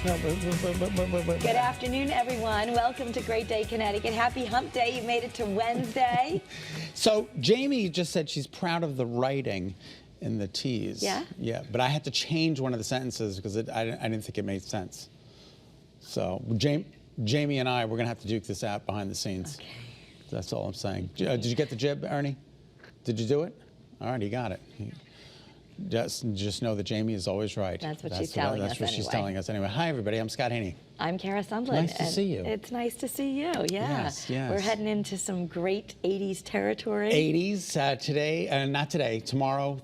No, Good afternoon, everyone. Welcome to Great Day, Connecticut. Happy Hump Day. You made it to Wednesday. So Jamie just said she's proud of the writing in the tease. Yeah? Yeah, but I had to change one of the sentences because I didn't think it made sense. So Jamie and I, we're going to have to duke this out behind the scenes. Okay. That's all I'm saying. Did you get the jib, Ernie? Did you do it? All right, you got it. Just know that Jamie is always right. That's what she's telling us That's what she's telling us anyway. Hi, everybody. I'm Scott Haney. I'm Kara Sundlin. Nice to see you. It's nice to see you, yeah. Yes. We're heading into some great 80s territory. 80s today, not today, tomorrow.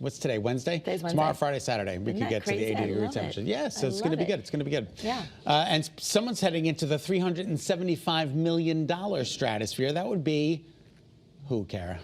What's today, Wednesday? Today's Wednesday. Tomorrow, Friday, Saturday. We could get crazy? to the 80-degree I love temperature. it. Yes, so it's going to be good. It's going to be good. Yeah. And someone's heading into the $375 million stratosphere. That would be who, Kara?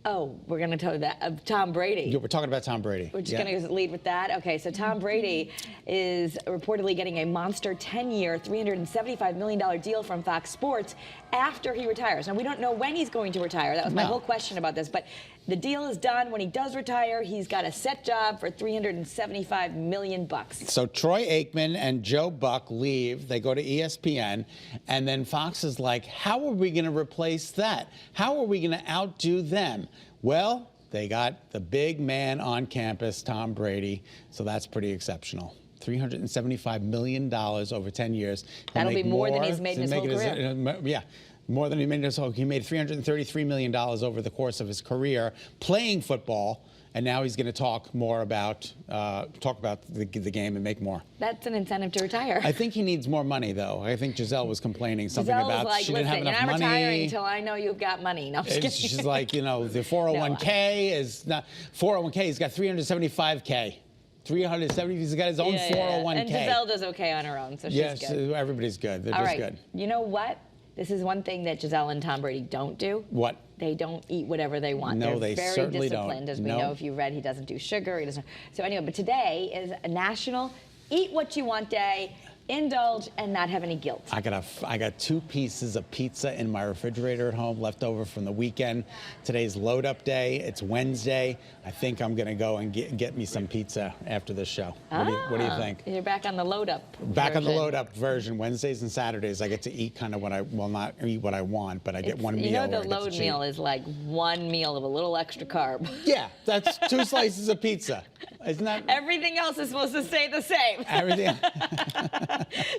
Oh, we're going to tell you that of Tom Brady. Yeah, we're talking about Tom Brady. We're just going to lead with that. Okay, so Tom Brady is reportedly getting a monster 10-year, $375 million deal from Fox Sports after he retires. Now, we don't know when he's going to retire. That was my whole question about this. But the deal is done. When he does retire, he's got a set job for $375 million. So Troy Aikman and Joe Buck leave. They go to ESPN. And then Fox is like, how are we going to replace that? How are we going to outdo them? Well, they got the big man on campus, Tom Brady. So that's pretty exceptional. $375 million over 10 years. That'll be more than he's made in his whole career. Yeah. More than he made in his whole. He made $333 million over the course of his career playing football, and now he's going to talk more about the game and make more. That's an incentive to retire. I think he needs more money, though. I think Giselle was complaining something Giselle about was like, she didn't have enough money. You're not retiring until I know you've got money. No, I'm just kidding. She's like, you know, the 401k is not 401k. He's got 375k. 370. He's got his own 401k. And Giselle does okay on her own, so she's good. Everybody's good. They're All just right. good. You know what? This is one thing that Giselle and Tom Brady don't do. What? They don't eat whatever they want. No, They're they very certainly disciplined, don't. as we know. If you read, he doesn't do sugar. He doesn't. So anyway, but today is a National Eat What You Want Day. Indulge and not have any guilt. I got 2 pieces of pizza in my refrigerator at home left over from the weekend. Today's load up day. It's Wednesday. I think I'm going to go and get me some pizza after this show. What do you think? You're back on the load up. Back on the load up version. Wednesdays and Saturdays I get to eat kind of what not eat what I want, but I get one meal. You know, the load meal is like one meal of a little extra carb. Yeah, that's 2 slices of pizza. Isn't that? Everything else is supposed to stay the same. Everything.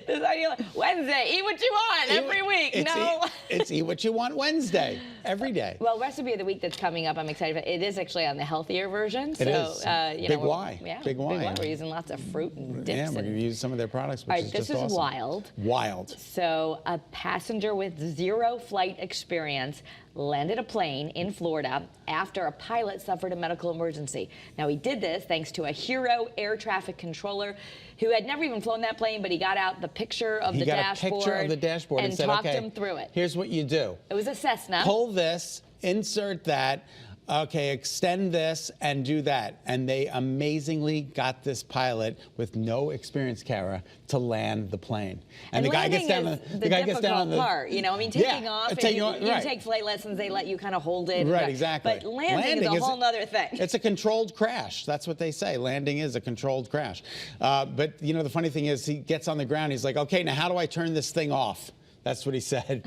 This idea, Wednesday, eat what you want every week. It's Eat What You Want Wednesday, every day. Well, recipe of the week that's coming up, I'm excited about. It is actually on the healthier version. It is. Big Y. Yeah, Big Y. We're using lots of fruit and dips. Yeah, we're going to use some of their products, which is just awesome. This is wild. Wild. So a passenger with 0 flight experience landed a plane in Florida after a pilot suffered a medical emergency. Now, he did this thanks to a hero air traffic controller who had never even flown that plane, but he got out the picture of the dashboard. He got a picture of the dashboard and said, talked okay, him through it. Here's what you do. It was a Cessna. Pull this, insert that. Okay, extend this and do that. And they amazingly got this pilot with no experience, Kara, to land the plane. And the guy gets down on the part. You know, I mean, taking off, you take flight lessons, they let you kind of hold it. Right, exactly. But landing is a whole other thing. It's a controlled crash. That's what they say. Landing is a controlled crash. But, you know, the funny thing is he gets on the ground. He's like, okay, now how do I turn this thing off? That's what he said.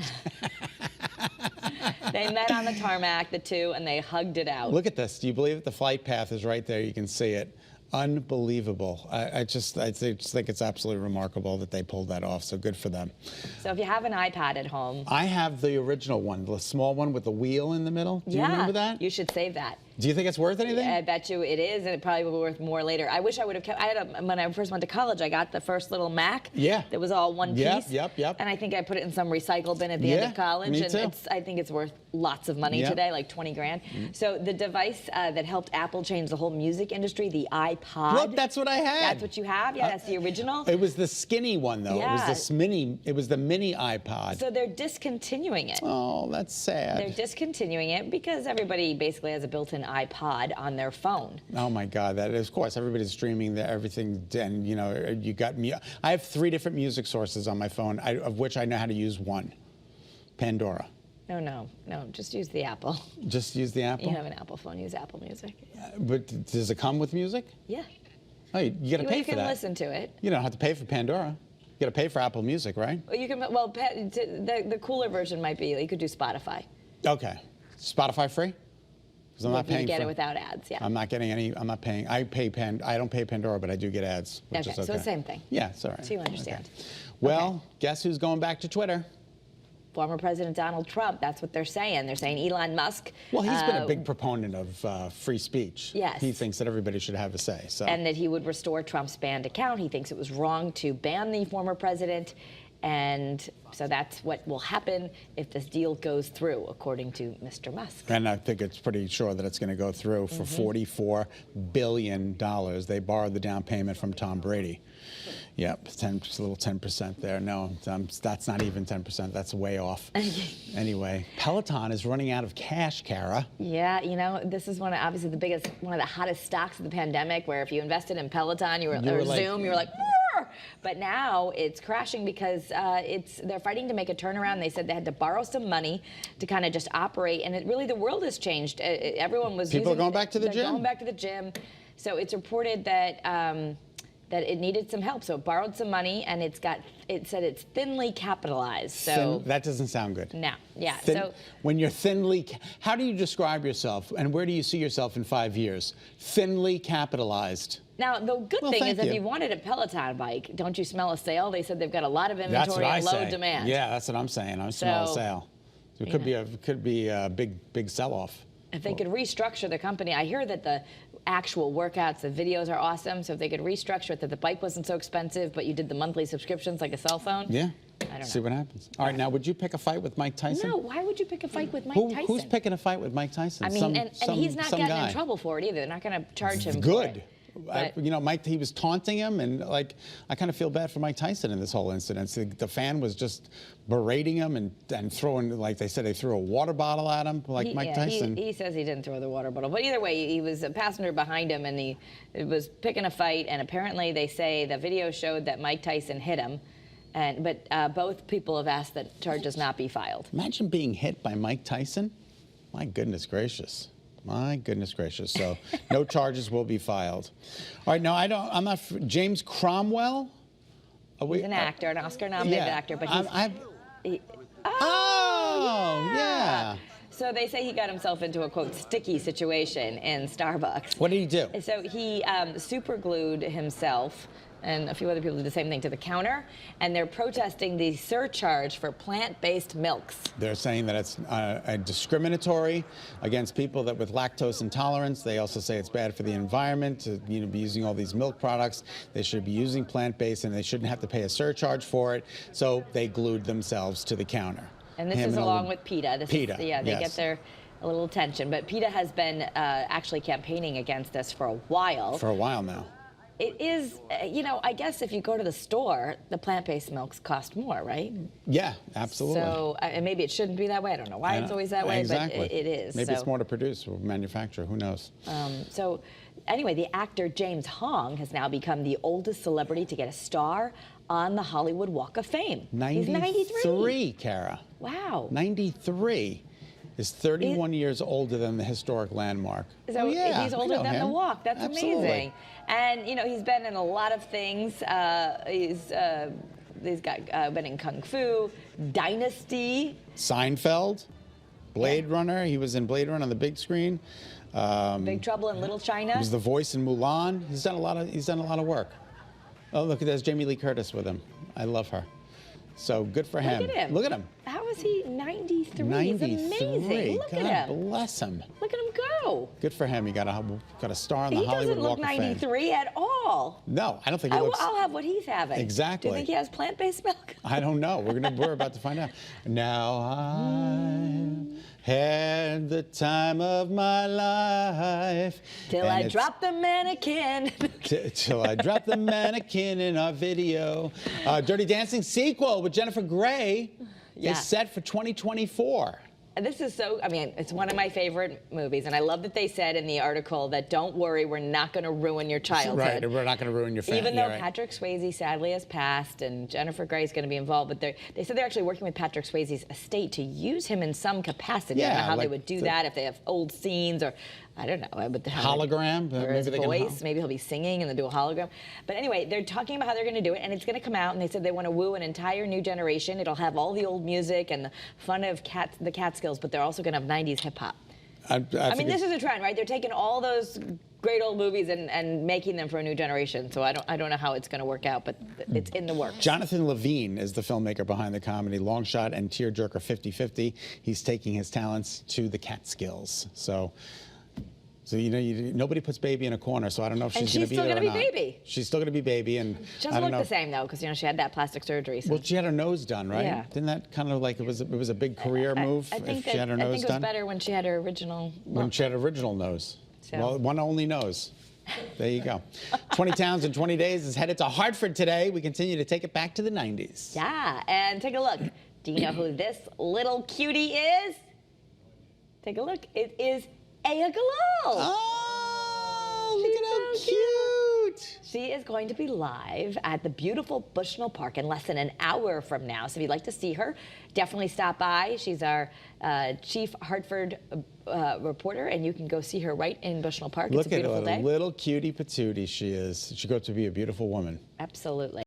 They met on the tarmac, the two, and they hugged it out. Look at this. Do you believe it? The flight path is right there. You can see it. Unbelievable. I just think it's absolutely remarkable that they pulled that off. So good for them. So if you have an iPad at home. I have the original one, the small one with the wheel in the middle. Do you remember that? You should save that. Do you think it's worth anything? I bet you it is, and it probably will be worth more later. I wish I would have kept. When I first went to college, I got the first little Mac. Yeah. That was all one piece. Yep. And I think I put it in some recycle bin at the end of college. Me too. And I think it's worth lots of money today, like 20 grand. So the device that helped Apple change the whole music industry, the iPod. Look, that's what I had. That's what you have? Yeah, that's the original. It was the skinny one, though. Yeah. It was the mini. It was the mini iPod. So they're discontinuing it. Oh, that's sad. They're discontinuing it because everybody basically has a built-in iPod on their phone. Oh my God! That of course everybody's streaming everything, and you know you got me. I have 3 different music sources on my phone, of which I know how to use one. Pandora. No. Just use the Apple. Just use the Apple. You have an Apple phone. Use Apple Music. But does it come with music? Yeah. Oh, you got to pay You for can that. listen to it. You don't have to pay for Pandora. You got to pay for Apple Music, right? You can. Well, the cooler version might be you could do Spotify. Okay. Spotify free? Because I'm not You paying get for it without ads. Yeah. I'm not getting any. I'm not paying. I don't pay Pandora, but I do get ads. Which Okay, is okay. so the same thing. Yeah, it's all right. So you understand. Okay. Well, guess who's going back to Twitter? Former President Donald Trump. That's what they're saying. They're saying Elon Musk. Well, he's been a big proponent of free speech. Yes. He thinks that everybody should have a say. So. And that he would restore Trump's banned account. He thinks it was wrong to ban the former president. And so that's what will happen if this deal goes through, according to Mr. Musk. And I think it's pretty sure that it's going to go through for $44 billion. They borrowed the down payment from Tom Brady. Yep, just a little 10% there. No, that's not even 10%. That's way off. Anyway, Peloton is running out of cash, Kara. Yeah, you know, this is obviously one of the hottest stocks of the pandemic, where if you invested in Peloton, or Zoom, you were like, "Arr!" But now it's crashing because they're fighting to make a turnaround. They said they had to borrow some money to kind of just operate, and the world has changed. Everyone was People are going back to the gym. Going back to the gym. So it's reported that that it needed some help. So it borrowed some money, and it said it's thinly capitalized. So that doesn't sound good. No, yeah. When you're how do you describe yourself, and where do you see yourself in 5 years? Thinly capitalized. Now, the good thing is if you wanted a Peloton bike, don't you smell a sale? They said they've got a lot of inventory and low demand. Yeah, that's what I'm saying. I smell a sale. So it could be a big sell-off. If they could restructure the company, I hear that the actual workouts, the videos are awesome. So if they could restructure it, that the bike wasn't so expensive, but you did the monthly subscriptions like a cell phone. Yeah. I don't know. See what happens. All right, now, would you pick a fight with Mike Tyson? No, why would you pick a fight with Mike Tyson? Who's picking a fight with Mike Tyson? I mean, and he's not getting in trouble for it either. They're not going to charge him for it. Mike, he was taunting him, and I kind of feel bad for Mike Tyson in this whole incident. The fan was just berating him and throwing, like they said, they threw a water bottle at him, Mike Tyson. He says he didn't throw the water bottle, but either way, he was a passenger behind him, and he was picking a fight. And apparently, they say the video showed that Mike Tyson hit him, but both people have asked that charges not be filed. Imagine being hit by Mike Tyson. My goodness gracious. My goodness gracious. So no charges will be filed. All right, now I'm not, James Cromwell? He's an actor, an Oscar-nominated actor, but he's... yeah. So they say he got himself into a, quote, sticky situation in Starbucks. What did he do? So he super glued himself, and a few other people did the same thing, to the counter, and they're protesting the surcharge for plant-based milks. They're saying that it's discriminatory against people with lactose intolerance. They also say it's bad for the environment to be using all these milk products. They should be using plant-based, and they shouldn't have to pay a surcharge for it. So they glued themselves to the counter. And this is along with PETA. They get a little attention. But PETA has been actually campaigning against this for a while. For a while now. It is, I guess if you go to the store, the plant-based milks cost more, right? Yeah, absolutely. So, and maybe it shouldn't be that way. I don't know why it's always that way, but it is. Maybe it's more to produce or manufacture. Who knows? So, anyway, the actor James Hong has now become the oldest celebrity to get a star on the Hollywood Walk of Fame. He's 93, Kara. Wow. 93. Is 31 years older than the historic landmark. So he's older than the walk. That's amazing. And he's been in a lot of things. He's been in Kung Fu, Dynasty, Seinfeld, Blade Runner. He was in Blade Runner on the big screen. Big Trouble in Little China. He was the voice in Mulan. He's done a lot of work. Oh, look, there's Jamie Lee Curtis with him. I love her. So good for him. Look at him. Look at him. How is he 93? 93. He's amazing. Look at him. God bless him. Look at him go. Good for him. He got a star on the Hollywood Walk of Fame. He doesn't look 93 at all. No, I don't think he looks. I'll have what he's having. Exactly. Do you think he has plant-based milk? I don't know. We're about to find out. Now I've had the time of my life. Till I drop the mannequin. Till I drop the mannequin in our video. Dirty Dancing sequel with Jennifer Grey is set for 2024. This is it's one of my favorite movies, and I love that they said in the article that don't worry, we're not going to ruin your childhood. Right, we're not going to ruin your family. Even though Patrick Swayze sadly has passed and Jennifer Grey is going to be involved, but they said they're actually working with Patrick Swayze's estate to use him in some capacity. I don't know how they would do that, if they have old scenes or I don't know. But Hologram? Or his Maybe they can voice. Maybe he'll be singing and they'll do a hologram. But anyway, they're talking about how they're going to do it, and it's going to come out, and they said they want to woo an entire new generation. It'll have all the old music and the fun of the Catskills, but they're also going to have 90s hip-hop. I mean, this is a trend, right? They're taking all those great old movies and making them for a new generation. So I don't know how it's going to work out, but it's in the works. Jonathan Levine is the filmmaker behind the comedy Longshot and Tearjerker 50-50. He's taking his talents to the Catskills. So you know, nobody puts Baby in a corner, so I don't know if she's going to be there or not. And she's still going to be Baby. She's still going to be Baby, and she doesn't look the same though, because she had that plastic surgery. So. Well, she had her nose done, right? Yeah. Didn't that kind of like it was a big career move if she had her nose done? I think it was better when she had her original look. When she had her original nose. So. Well, one only nose. There you go. 20 Towns in 20 Days is headed to Hartford today. We continue to take it back to the 90s. Yeah, and take a look. Do you know who this little cutie is? Take a look. It is Aya Galal. Oh, look at how cute. She is going to be live at the beautiful Bushnell Park in less than an hour from now. So if you'd like to see her, definitely stop by. She's our chief Hartford reporter, and you can go see her right in Bushnell Park. It's a beautiful day. Look at what a little cutie patootie she is. She got to be a beautiful woman. Absolutely.